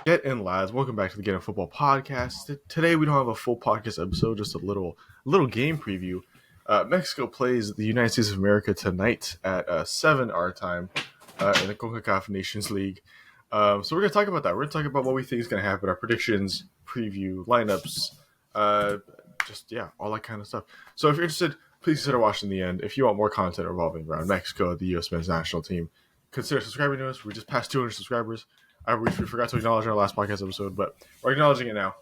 Get in, lads. Welcome back to the Get in Football podcast. Today we don't have a full podcast episode, just a little game preview. Mexico plays the United States of America tonight at 7 our time in the Concacaf Nations League. So we're going to talk about that. We're going to talk about what we think is going to happen, our predictions, preview, lineups, all that kind of stuff. So if you're interested, please consider watching the end. If you want more content revolving around Mexico, the U.S. men's national team, consider subscribing to us. We just passed 200 subscribers. We forgot to acknowledge in our last podcast episode, but we're acknowledging it now.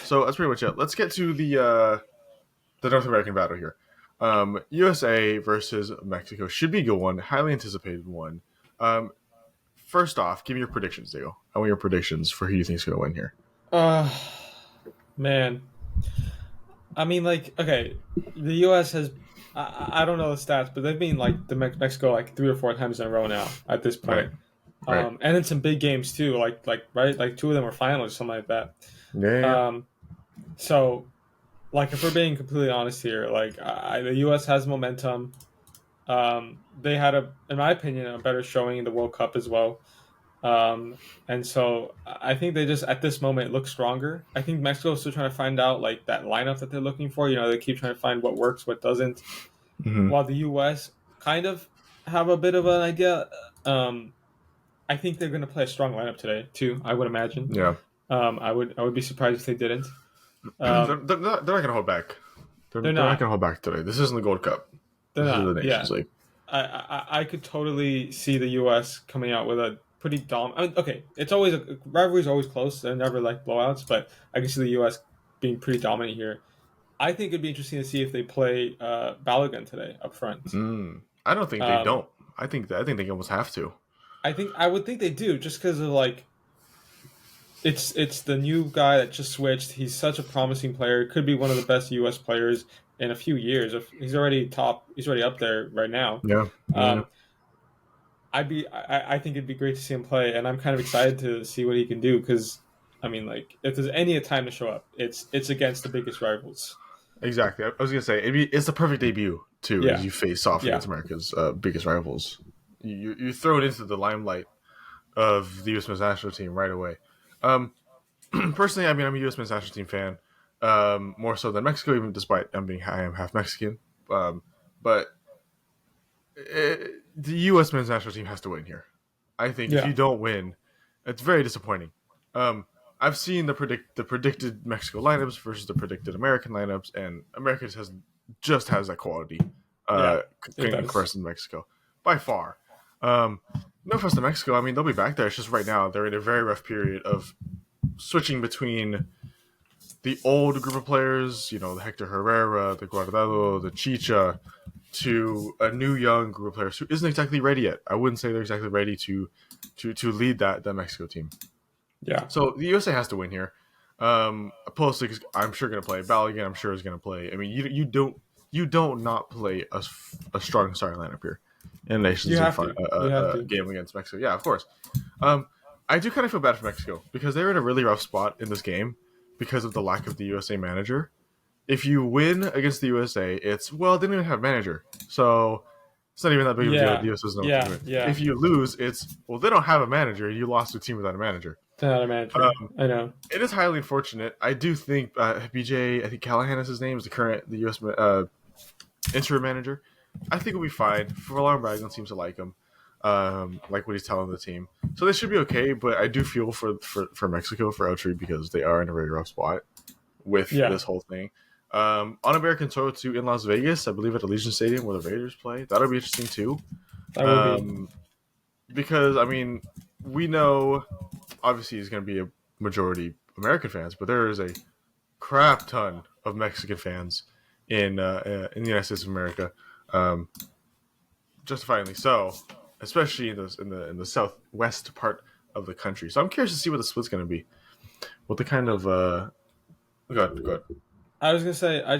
So that's pretty much it. Let's get to the North American battle here. USA versus Mexico should be a good one, highly anticipated one. First off, give me your predictions, Diego. I want your predictions for who you think is going to win here. Uh, man. I mean, okay, the U.S. has, I don't know the stats, but they've been Mexico like 3 or 4 times in a row now at this point. Right. And in some big games too, like two of them were finals or something like that. Yeah. So, if we're being completely honest here, the U.S. has momentum. They had in my opinion, a better showing in the World Cup as well. And so I think they just at this moment look stronger. I think Mexico is still trying to find out that lineup that they're looking for. They keep trying to find what works, what doesn't. Mm-hmm. While the U.S. kind of have a bit of an idea. I think they're going to play a strong lineup today too. I would imagine. Yeah. I would be surprised if they didn't. They're not going to hold back. They're not going to hold back today. This isn't the Gold Cup. They're this not. is the Nations League. I could totally see the U.S. coming out with a pretty dominant. Okay, it's always rivalries always close. They're never like blowouts, but I can see the U.S. being pretty dominant here. I think it'd be interesting to see if they play Balogun today up front. I don't think they don't. I think they almost have to. I would think they do just because of it's the new guy that just switched. He's such a promising player. Could be one of the best U.S. players in a few years. He's already top. He's already up there right now. Yeah. I think it'd be great to see him play, and I'm kind of excited to see what he can do because, I mean, if there's any time to show up, it's against the biggest rivals. Exactly. I was gonna say it's the perfect debut too, as you face off against America's biggest rivals. You throw it into the limelight of the U.S. men's national team right away. Personally, I mean, I'm a U.S. men's national team fan, more so than Mexico, even despite I am half Mexican. But the U.S. men's national team has to win here. I think if you don't win, it's very disappointing. I've seen the predicted Mexico lineups versus the predicted American lineups, and America has that quality in comparison to Mexico by far. No offense to Mexico. I mean, they'll be back there. It's just right now they're in a very rough period of switching between the old group of players, the Hector Herrera, the Guardado, the Chicha, to a new young group of players who isn't exactly ready yet. I wouldn't say they're exactly ready to lead that Mexico team. Yeah. So the USA has to win here. Pulisic, I'm sure going to play. Balogun, I'm sure is going to play. I mean, you don't not play a strong starting lineup here in a Nations League game against Mexico. Yeah, of course. I do kind of feel bad for Mexico because they're in a really rough spot in this game because of the lack of the USA manager. If you win against the USA, they didn't even have a manager, so it's not even that big of a deal. The US doesn't know what to do. If you lose, they don't have a manager. You lost to a team without a manager. Not a manager. I know. It is highly unfortunate. I do think BJ, I think Callahan is his name, is the U.S. interim manager. I think it'll be fine. Forlán Raglan seems to like him, like what he's telling the team. So they should be okay, but I do feel for Mexico, for Outry, because they are in a very rough spot with this whole thing. On American soil too, in Las Vegas, I believe at Allegiant Stadium where the Raiders play. That'll be interesting too. That would be. Because, I mean, we know obviously it's going to be a majority American fans, but there is a crap ton of Mexican fans in the United States of America, justifiably so, especially in the southwest part of the country. So I'm curious to see what the split's going to be. What the kind of go ahead. I was gonna say I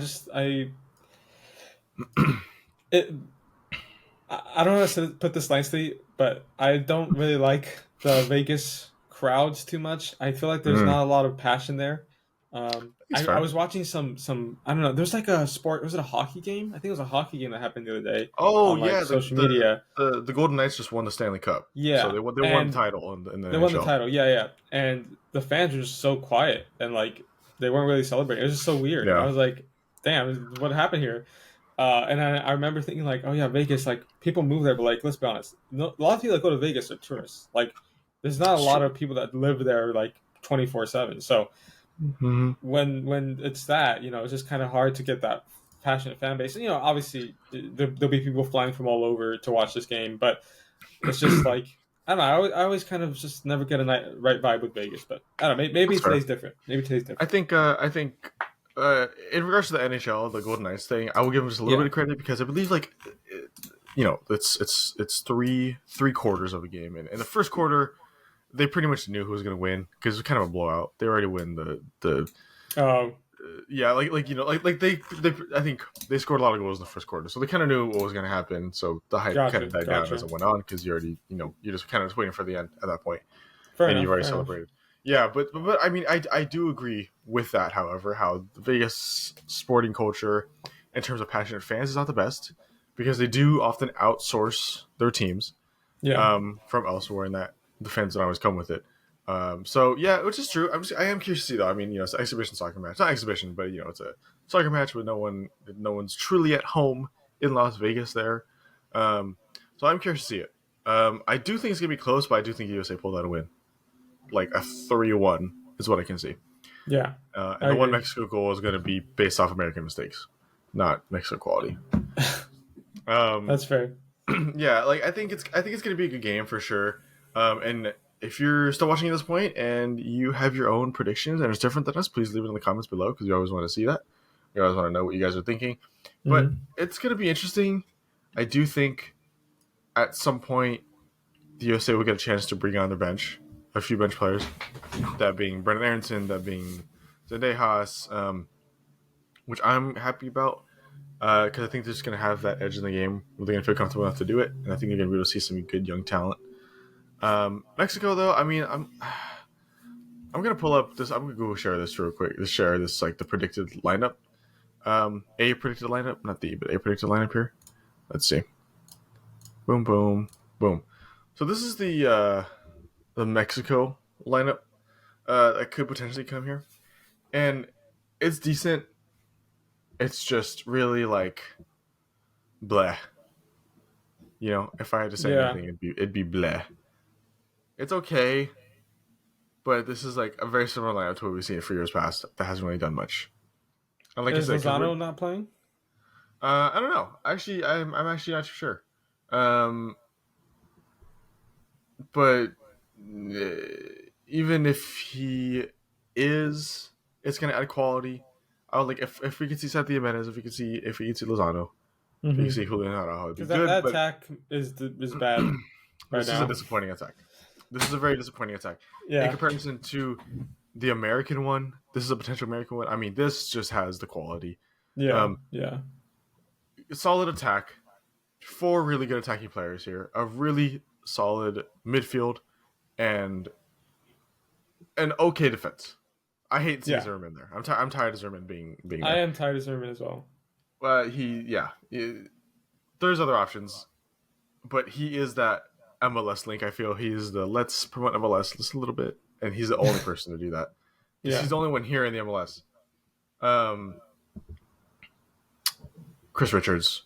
don't know how to put this nicely, but I don't really like the Vegas crowds too much. I feel like there's not a lot of passion there. It's I fair. was watching some I don't know. There's like a sport. Was it a hockey game? I think it was a hockey game that happened the other day Oh on like yeah, social media. the Golden Knights just won the Stanley Cup, so Yeah, they won the and title in the they won the NHL. title. Yeah, yeah. And the fans were just so quiet and like they weren't really celebrating. It was just so weird. I Yeah, was like, damn, what happened here? And I remember thinking like, oh yeah, Vegas. Like people move there, but like let's be honest, no, a lot of people that go to Vegas are tourists. Like there's not a it's lot true. of people that live there like 24/7. So Hmm. when it's that, it's just kind of hard to get that passionate fan base. And, obviously there'll be people flying from all over to watch this game, but it's just like I don't know. I always kind of just never get a right vibe with Vegas, but I don't know. Maybe That's fair. today's different. Maybe today's I different. think in regards to the NHL, the Golden Knights thing, I will give them just a little bit Yeah, of credit because I believe it's three quarters of a game, and in the first quarter they pretty much knew who was going to win because it was kind of a blowout. They already win the um, yeah, they I think they scored a lot of goals in the first quarter, so they kind of knew what was going to happen. So the hype kind gotcha, of died down as gotcha. it went on because you already you're just kind of just waiting for the end at that point, Fair and you've enough. already Fair enough. celebrated. Yeah, but I mean I do agree with that. However, how the Vegas sporting culture in terms of passionate fans is not the best because they do often outsource their teams Yeah, from elsewhere, and that the fans don't always come with it. So yeah, which is true. I am curious to see though. I mean, it's an exhibition soccer match, not exhibition, but it's a soccer match with no one's truly at home in Las Vegas there. Um, so I'm curious to see it. I do think it's gonna be close, but I do think USA pulled out a win, like a 3-1 is what I can see. yeah. And I the one agree. Mexico goal is gonna be based off American mistakes, not Mexico quality. Um, That's fair. yeah, like I think it's gonna be a good game for sure. And if you're still watching at this point and you have your own predictions and it's different than us, please leave it in the comments below because we always want to see that. We always want to know what you guys are thinking. But Hmm. it's gonna be interesting. I do think at some point the USA will get a chance to bring on their bench, a few bench players, that being Brendan Aronson, that being Zendejas, which I'm happy about because I think they're just going to have that edge in the game where they're going to feel comfortable enough to do it, and I think they're going to be able to see some good young talent. Mexico, though, I mean, I'm going to pull up this. I'm going to go share this real quick. Let's share this like the predicted lineup. A predicted lineup, not the, but a predicted lineup here. Let's see. Boom, boom, boom. So this is the Mexico lineup that could potentially come here, and it's decent. It's just really like bleh. If I had to say Yeah. anything, it'd be bleh. It's okay, but this is like a very similar lineup to what we've seen for years past that hasn't really done much. And like I Is said, because we're Lozano not playing? I don't know. Actually, I'm actually not sure. Um, but even if he is, it's gonna add quality. I would like if we could see Santi Jimenez, if we could see Lozano, if we could Hmm. see Julian Araujo, it'd be Because good. that But attack is bad right this is a now. disappointing attack. This is a very disappointing attack. In Yeah. comparison to the American one, this is a potential American one. I mean, this just has the quality. Yeah. Um, Yeah. Solid attack, four really good attacking players here, a really solid midfield, and an okay defense. I hate seeing Yeah. Zimmerman there. I'm tired of Zimmerman being I there. am tired of Zimmerman as well. There's other options, but he is that MLS link. I feel he's the let's promote MLS just a little bit, and he's the only person to do that because Yeah. he's the only one here in the MLS. Um, Chris Richards,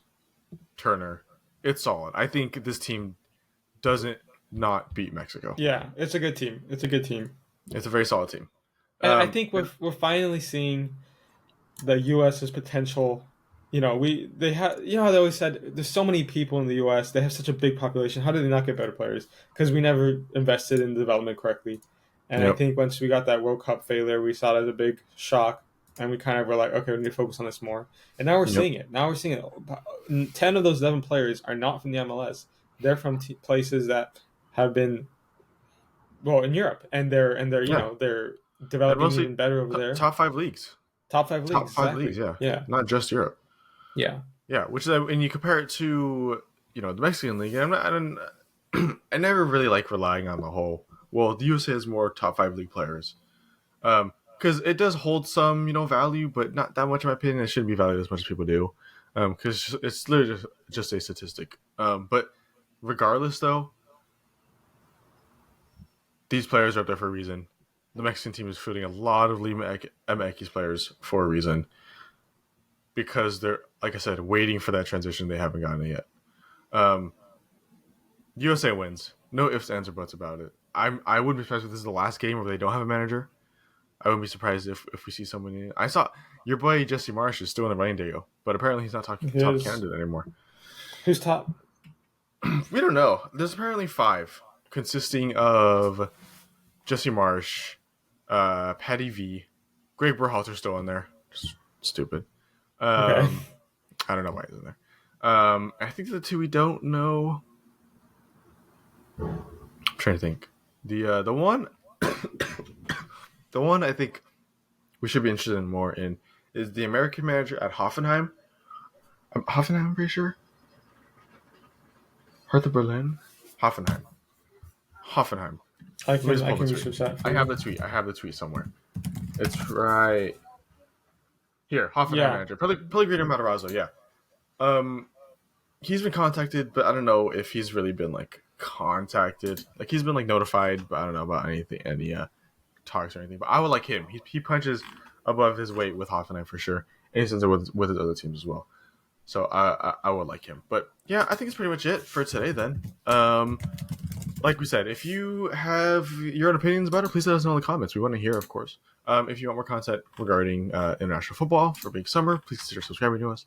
Turner, it's solid. I think this team doesn't not beat Mexico. Yeah. It's a good team. It's a good team. It's a very solid team. And I think And we're finally seeing the U.S.'s potential. They have how they always said there's so many people in the U.S. They have such a big population. How do they not get better players? Because we never invested in development correctly. And I yep, think once we got that World Cup failure, we saw it as a big shock, and we kind of were like, okay, we need to focus on this more. And now we're yep, seeing it. Now we're seeing it. 10 of those 11 players are not from the MLS. They're from places that have been in Europe, and they're yeah, they're and developing mostly even better over there. top five leagues, Top five leagues, top five leagues. exactly. Yeah, Yeah, not just Europe. yeah, Yeah, which is and you compare it to the Mexican league. And I don't. I never really like relying on the whole. Well, the USA has more top five league players. Because because it does hold some value, but not that much in my opinion. It shouldn't be valued as much as people do, because it's literally just a statistic. But regardless, though, these players are up there for a reason. The Mexican team is fielding a lot of Lima MX players for a reason, because they're, like I said, waiting for that transition. They haven't gotten it yet. USA wins. No ifs, ands, or buts about it. I wouldn't be surprised if this is the last game where they don't have a manager. I wouldn't be surprised if we see someone in it. I saw your boy Jesse Marsh is still in the running, Diego, but apparently he's not top candidate anymore. Who's top? We don't know. There's apparently 5, consisting of Jesse Marsh, Patty V, Greg Berhalter's still in there. Just stupid. Okay. I don't know why he's in there. I think the 2 we don't know. I'm trying to think. The one the one I think we should be interested in more in is the American manager at Hoffenheim. Hoffenheim, I'm pretty sure. Hertha Berlin? Hoffenheim. I can research that. I have the tweet somewhere. It's right here. Hoffenheim manager. Pellegrino Matarazzo, yeah. He's been contacted, but I don't know if he's really been contacted. He's been notified, but I don't know about any talks or anything. But I would like him. He punches above his weight with Hoffenheim for sure, and he's in there with his other teams as well. So I would like him. But yeah, I think it's pretty much it for today then. Like we said, if you have your own opinions about it, please let us know in the comments. We want to hear, of course. If you want more content regarding international football for big summer, please consider subscribing to us.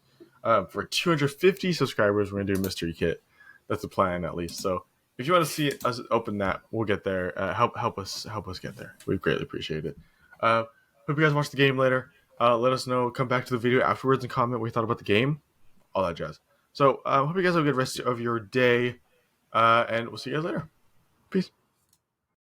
For 250 subscribers, we're going to do a mystery kit. That's the plan, at least. So if you want to see us open that, we'll get there. Help us get there. We greatly appreciate it. Hope you guys watch the game later. Let us know. Come back to the video afterwards and comment what you thought about the game. All that jazz. So hope you guys have a good rest of your day. And we'll see you guys later. Peace.